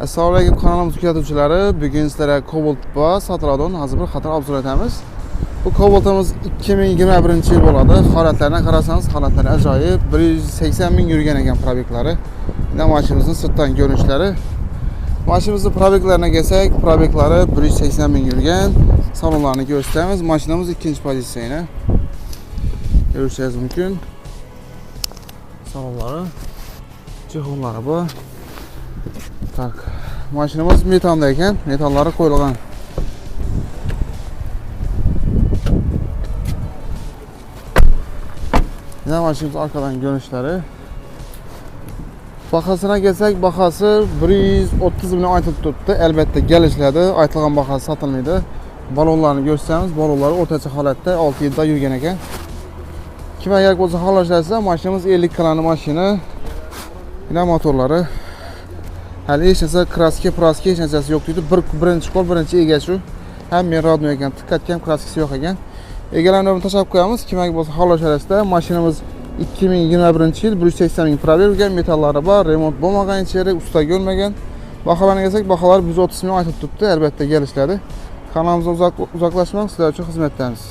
Assalomu alaykum kanalimiz kuzatuvchilari. Bugun sizlarga Cobalt va Satra'dan hozir bir qator obzor etamiz. Bu Cobaltimiz 2021-yil bo'ladi. Holatlarga qarasangiz, holatlari ajoyib. 180 ming yurgan ekan probeklari. Mana mashinamizning sirtdan ko'rinishlari. Mashinamizning probeklarına kelsak, probeklari 180 ming yurgan. Salonlarni ko'rsatamiz. Mashinamiz ikkinchi pozitsiyada. Ko'rishingiz mumkin. Salonlari, jihonlari bor. Tak, mashinamiz metanda ekan, metallari qo'yilgan. Mana mashinamiz orqadan ko'rinishlari. Bahasına kelsak, bahası 130 ming aytib turibdi. Albatta kelishiladi, aytilgan bahasi sotilmaydi. Balonlarni ko'rsatamiz, balonlari o'rtacha holatda 6 yilda yurgan ekan. Kim agar bo'lsa xohlasa, mashinamiz 50 kg mashina. Mana motorlari. Hali hech narsa kraska, praska hech narsasi yo'q deydi. Birinchi qo'l, birinchi ega shu. Hamma rodnoy ekan, tikkatgan kraskasi yo'q ekan. Egalarni tashab qo'yamiz. Kim agar bo'lsa xohlasa, mashinamiz 2021-yil 180 ming probel bo'lgan, metallari bor, remont bo'lmagan, icheri usta ko'rmagan. Baholarga kelsak, baholar 130 ming aytib turibdi. Albatta kelishadi. Kanalimizga uzoqlashmang, sizlar uchun xizmatdamiz.